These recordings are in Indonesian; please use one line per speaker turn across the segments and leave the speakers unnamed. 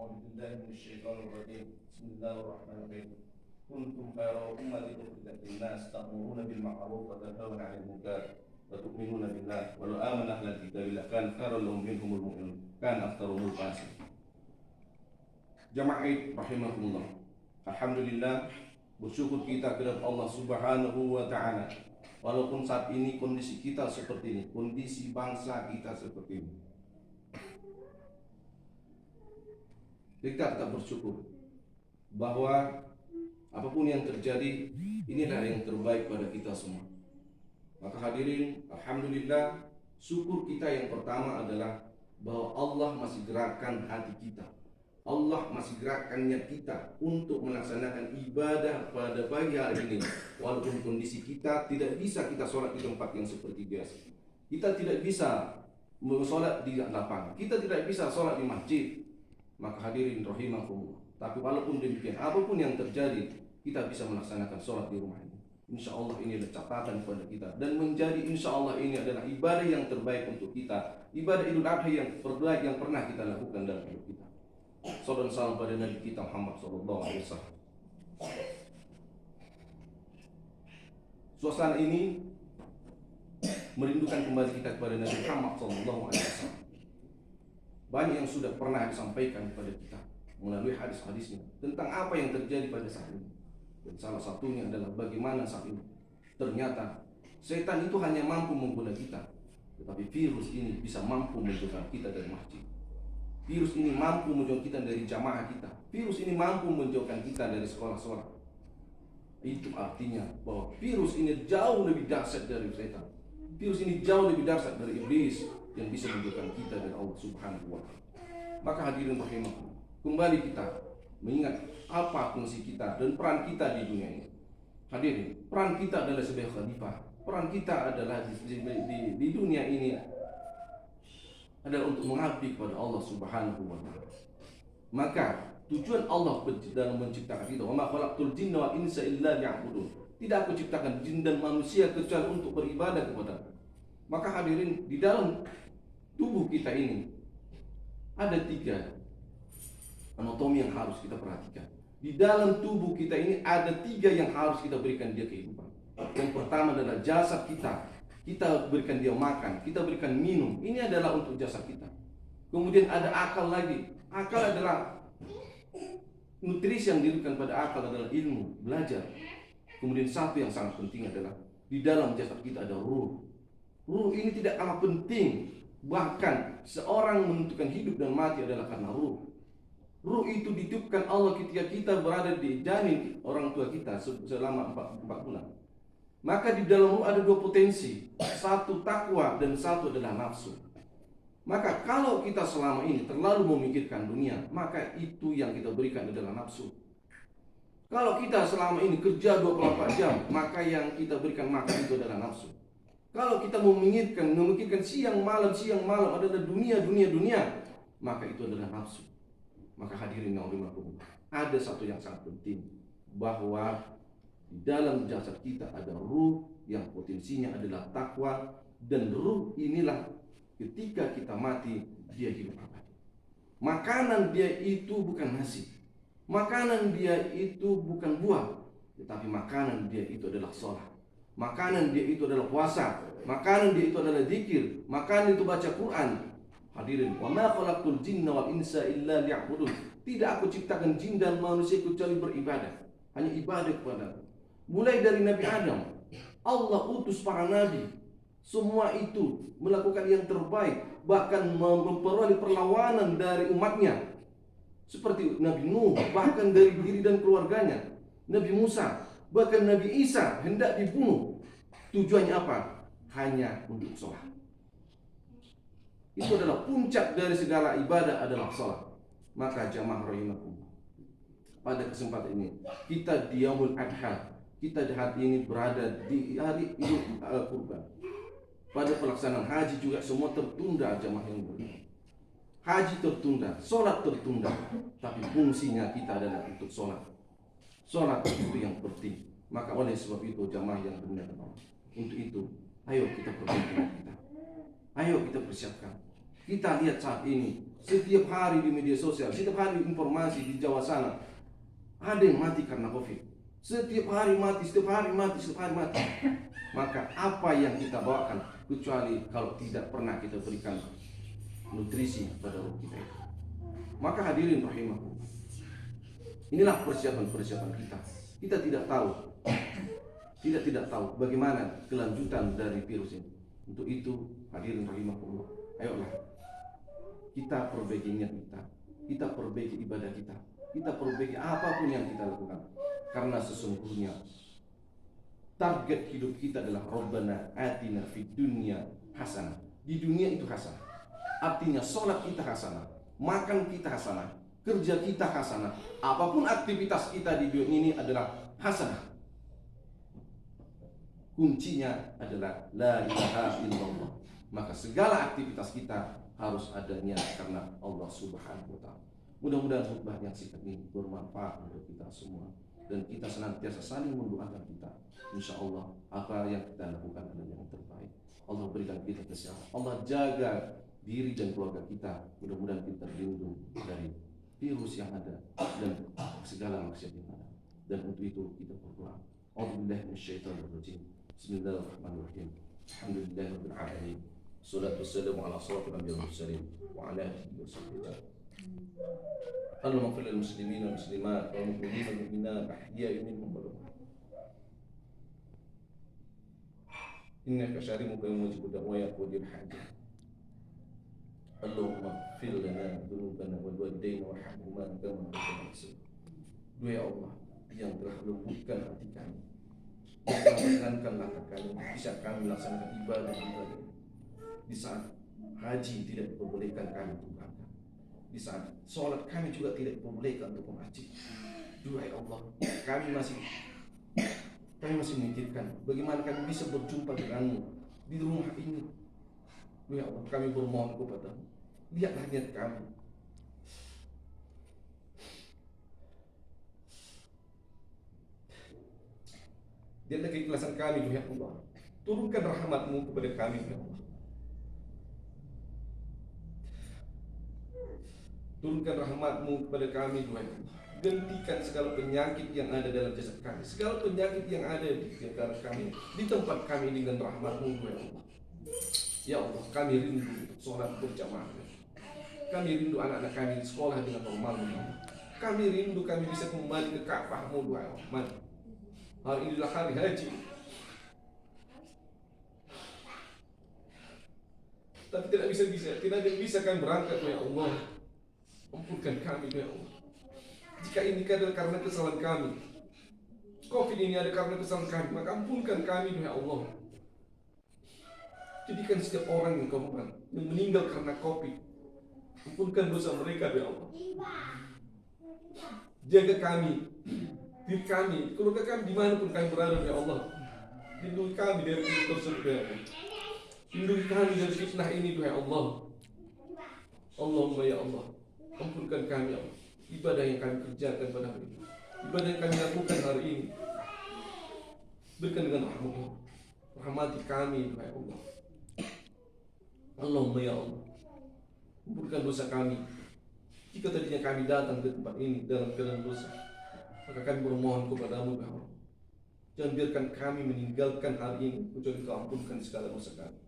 أعوذ بالله من الشيطان الرجيم بسم الله الرحمن الرحيم كنتم خير أمة أخرجت للناس تأمرون بالمعروف وتنهون عن المنكر وتؤمنون بالله ولو آمن أهل الكتاب لكان خيرا لهم منهم المؤمنون كان أكثرهم الفاسقين. Jamaah rahimakumullah. Alhamdulillah, bersyukur kita kepada Allah Subhanahu wa taala. Walaupun saat ini kondisi kita seperti ini, kondisi bangsa kita seperti ini, kita tetap bersyukur bahwa apapun yang terjadi, inilah yang terbaik pada kita semua. Maka hadirin, alhamdulillah, syukur kita yang pertama adalah bahwa Allah masih gerakkan hati kita. Allah masih gerakkan niat kita untuk melaksanakan ibadah pada pagi hari ini. Walaupun kondisi kita tidak bisa kita sholat di tempat yang seperti biasa, kita tidak bisa sholat di lapangan, kita tidak bisa sholat di masjid. Maka hadirin rahimakumullah, tapi walaupun demikian, apapun yang terjadi, kita bisa melaksanakan sholat di rumah ini. Insya Allah ini adalah catatan kepada kita, dan menjadi insya Allah ini adalah ibadah yang terbaik untuk kita, ibadah Idul Adha yang terbaik yang pernah kita lakukan dalam hidup kita. Salam salam pada Nabi kita Muhammad SAW. Suasana ini merindukan kembali kita kepada Nabi Muhammad SAW. Banyak yang sudah pernah disampaikan kepada kita melalui hadis-hadisnya tentang apa yang terjadi pada saat ini. Dan salah satunya adalah bagaimana saat ini ternyata setan itu hanya mampu menggoda kita, tetapi virus ini bisa mampu menjauhkan kita dari masjid. Virus ini mampu menjauhkan kita dari jamaah kita. Virus ini mampu menjauhkan kita dari sekolah-sekolah. Itu artinya bahwa virus ini jauh lebih dahsyat dari setan. Virus ini jauh lebih dahsyat dari iblis yang bisa menjauhkan kita dari Allah Subhanahu wa taala. Maka hadirin rahimakumullah, kembali kita mengingat apa fungsi kita dan peran kita di dunia ini. Hadirin, peran kita adalah sebagai khalifah. Peran kita adalah di dunia ini adalah untuk mengabdi kepada Allah Subhanahu wa taala. Maka tujuan Allah dalam menciptakan kita, wa ma khalaqtul jinna wal insa illa liya'budun. Tidak aku ciptakan jin dan manusia kecuali untuk beribadah kepada-Ku. Maka hadirin, di dalam tubuh kita ini ada 3 anatomi yang harus kita perhatikan. Di dalam tubuh kita ini ada 3 yang harus kita berikan dia kehidupan. Yang pertama adalah jasad kita. Kita berikan dia makan, kita berikan minum. Ini adalah untuk jasad kita. Kemudian ada akal lagi. Akal adalah nutrisi yang diberikan pada akal adalah ilmu, belajar. Kemudian satu yang sangat penting adalah di dalam jasad kita ada ruh. Ruh ini tidak kalah penting. Bahkan seorang menentukan hidup dan mati adalah karena ruh. Ruh itu ditiupkan Allah ketika kita berada di janin orang tua kita selama 4 bulan. Maka di dalam ruh ada 2 potensi, satu takwa dan satu adalah nafsu. Maka kalau kita selama ini terlalu memikirkan dunia, maka itu yang kita berikan adalah nafsu. Kalau kita selama ini kerja 24 jam, maka yang kita berikan makan itu adalah nafsu. Kalau kita memikirkan siang malam adalah dunia, maka itu adalah nafsu. Maka hadirin yang rahimakumullah, ada satu yang sangat penting, bahwa di dalam jasad kita ada ruh yang potensinya adalah takwa, dan ruh inilah ketika kita mati dia hidup abadi. Makanan dia itu bukan nasi, makanan dia itu bukan buah, tetapi makanan dia itu adalah sholat, makanan dia itu adalah puasa, makanan dia itu adalah zikir, makanan itu baca Quran. Hadirin, wa ma khalaqtul jinna wal insa illa liya'budun. Tidak aku ciptakan jin dan manusia kecuali beribadah, hanya ibadah kepada-Ku. Mulai dari Nabi Adam, Allah utus para nabi, semua itu melakukan yang terbaik, bahkan memperoleh perlawanan dari umatnya. Seperti Nabi Nuh, bahkan dari diri dan keluarganya. Nabi Musa, bahkan Nabi Isa hendak dibunuh. Tujuannya apa? Hanya untuk sholat. Itu adalah puncak dari segala ibadah adalah sholat. Maka jamaah rahimakumullah, pada kesempatan ini kita di Yaumul Adha, kita di hari ini berada di hari Idul Kurban. Pada pelaksanaan haji juga semua tertunda, jamaah yang mulia. Haji tertunda, sholat tertunda, tapi fungsinya kita adalah untuk sholat. Sholat itu yang penting. Maka oleh sebab itu jamaah yang benar, untuk itu ayo kita perbaiki kita. Ayo kita persiapkan. Kita lihat saat ini Setiap hari di media sosial, setiap hari informasi di Jawa sana, ada yang mati karena COVID. Setiap hari mati, setiap hari mati, setiap hari mati. Maka apa yang kita bawakan, kecuali kalau tidak pernah kita berikan nutrisi pada roh kita itu. Maka hadirin rahimahullah, inilah persiapan-persiapan kita. Kita tidak tahu bagaimana kelanjutan dari virus ini. Untuk itu hadirin rahimahullah, ayolah kita perbaiki niat kita perbaiki ibadah kita perbaiki apapun yang kita lakukan. Karena sesungguhnya target hidup kita adalah Rabbana atina fid dunya hasanah. Di dunia itu hasanah. Artinya sholat kita hasanah, makan kita hasanah, kerja kita hasanah, apapun aktivitas kita di dunia ini adalah hasanah. Kuncinya adalah la ilaha illallah. Maka segala aktivitas kita harus adanya karena Allah Subhanahu wa taala. Mudah-mudahan khutbah yang singkat ini bermanfaat untuk kita semua dan kita senantiasa saling mendoakan kita. Insya Allah apa yang kita lakukan adalah yang terbaik. Allah berikan kita kesehatan. Allah jaga diri dan keluarga kita. Mudah-mudahan kita terlindung dari virus yang ada dan segala maksiat yang ada. Dan untuk itu kita berdoa. A'udzubillahi minasyaitonir rajim. Bismillahirrahmanirrahim. Alhamdulillahirabbil alamin. Wassalatu wassalamu ala asyrafil anbiya'i wal mursalin wa ala alihi wa sahbihi. Allahumma ighfir lil muslimin wal muslimat wal mu'minina wal mu'minat ahya'i minhum wal amwat. Innaka syarimuka mujibu da'wat wa bil hajat. Allahumma ighfir lana dzunubana wal walidayna warhamhuma kama rabbayana shaghira. Ya Allah yang telah lembutkan hati kami, meringankanlah kami, bisa kami melaksanakan ibadah di saat haji tidak diperbolehkan kami untuk berangkat, di saat sholat kami juga tidak diperbolehkan untuk masjid. Ya Allah, kami masih memikirkan bagaimana kami bisa berjumpa denganmu di rumah ini. Ya Allah, kami bermohon kepadamu, lihatlah niat kami. Lihatlah keikhlasan kami, ya Allah. Turunkan rahmat-Mu kepada kami, ya Allah. Turunkan rahmat-Mu kepada kami, ya Allah. Gantikan segala penyakit yang ada dalam jasad kami, segala penyakit yang ada di negara kami, di tempat kami dengan rahmat-Mu, ya Allah. Ya Allah, kami rindu sholat berjamaah. Kami rindu anak-anak kami sekolah dengan normal, ya Allah. Kami rindu kami bisa kembali ke Ka'bah-Mu, ya Allah. Hari inilah hari haji, tapi tidak bisa kami berangkat, ya Allah. Ampunkan kami, ya Allah. Jika ini adalah karena kesalahan kami, COVID ini ada karena kesalahan kami, maka ampunkan kami, ya Allah. Jadikan setiap orang yang meninggal karena COVID, ampunkan dosa mereka, ya Allah. Jaga kami, diri kami, keluarga kami dimanapun kami berada, ya Allah. Lindungi kami dari virus tersebut, ya Allah. Lindungi kami dari fitnah ini, ya Allah. Allahumma ya Allah, ampunkan kami, ya Allah. Ibadah yang kami kerjakan pada hari ini, ibadah yang kami lakukan hari ini, berikan dengan rahmat-Mu. Rahmati kami, ya Allah. Allahumma ya Allah, ampunkan dosa kami. Jika tadinya kami datang ke tempat ini dalam keadaan dosa, maka kami bermohon kepada-Mu, ya Allah. Jangan biarkan kami meninggalkan hal ini kecuali Kau ampunkan segala dosa kami.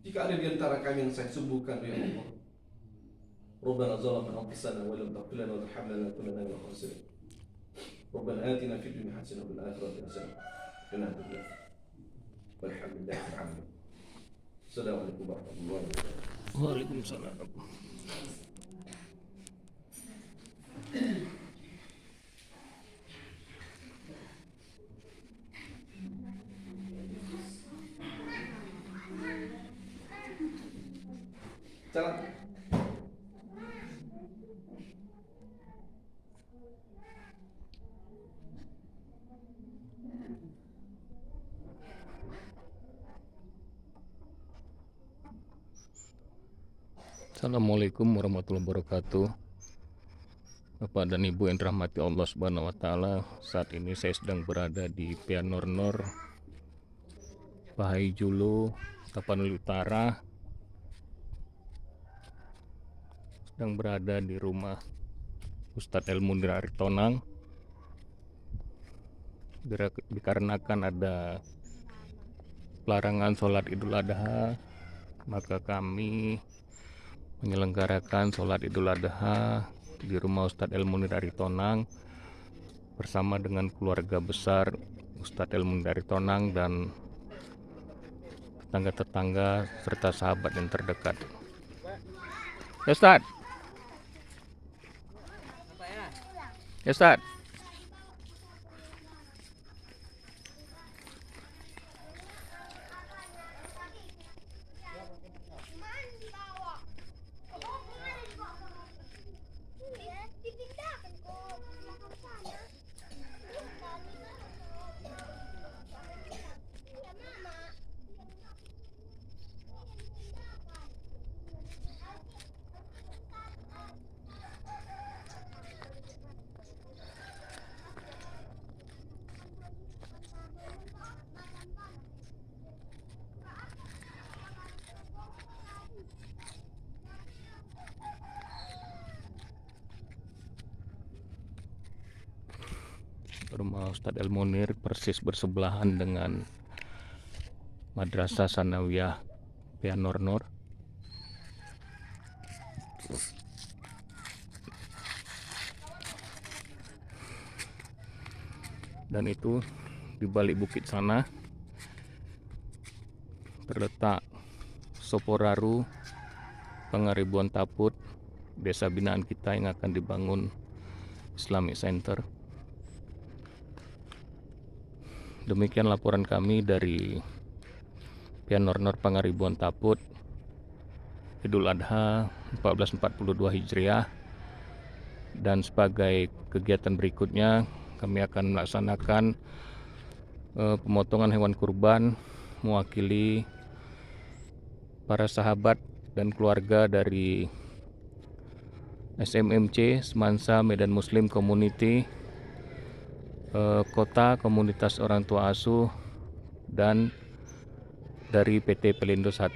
Jika ada di antara kami yang saya sembuhkan, ya Allah. Rabbana zalamna anfusana wa lam taghfir lana wa tarhamna lanakunanna minal khasirin. Rabbana atina fid dunya hasanah wa fil akhirati hasanah wa qina adzabannar. Walhamdulillahi rabbil alamin. Assalamualaikum warahmatullahi wabarakatuh.
Waalaikumsalam.
Jalan.
Assalamualaikum warahmatullahi wabarakatuh. Bapak dan Ibu yang dirahmati Allah Subhanahu wa taala, saat ini saya sedang berada di Pianornor Bahai Julu, Tapanuli Utara. sedang berada di rumah Ustadz Elmunir Aritonang dikarenakan ada pelarangan sholat Idul Adha, maka kami menyelenggarakan sholat Idul Adha di rumah Ustadz Elmunir Aritonang bersama dengan keluarga besar Ustadz Elmunir Aritonang dan tetangga-tetangga serta sahabat yang terdekat. Ya Ustadz. Ya Ustadz. Rumah Ustadz Elmunir persis bersebelahan dengan Madrasah Sanawiyah Pianornor. Dan itu di balik bukit sana terletak Soporaru Pangaribuan Taput, desa binaan kita yang akan dibangun Islamic Center. Demikian laporan kami dari Pianornor Pangaribuan Taput, Idul Adha 1442 Hijriah. Dan sebagai kegiatan berikutnya kami akan melaksanakan pemotongan hewan kurban mewakili para sahabat dan keluarga dari SMMC Semansa Medan Muslim Community, Kota Komunitas Orang Tua Asuh, dan dari PT Pelindo 1.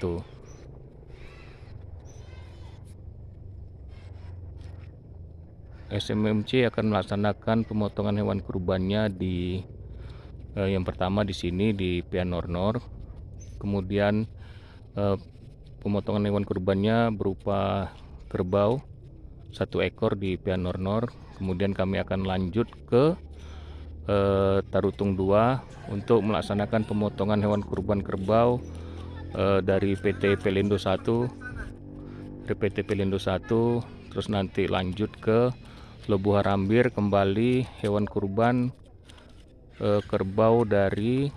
SMMC akan melaksanakan pemotongan hewan kurbannya di yang pertama di sini di Pianornor. Kemudian pemotongan hewan kurbannya berupa kerbau 1 ekor di Pianornor. Kemudian kami akan lanjut ke Tarutung 2 untuk melaksanakan pemotongan hewan kurban kerbau dari PT Pelindo 1, terus nanti lanjut ke Lebuharambir kembali hewan kurban kerbau dari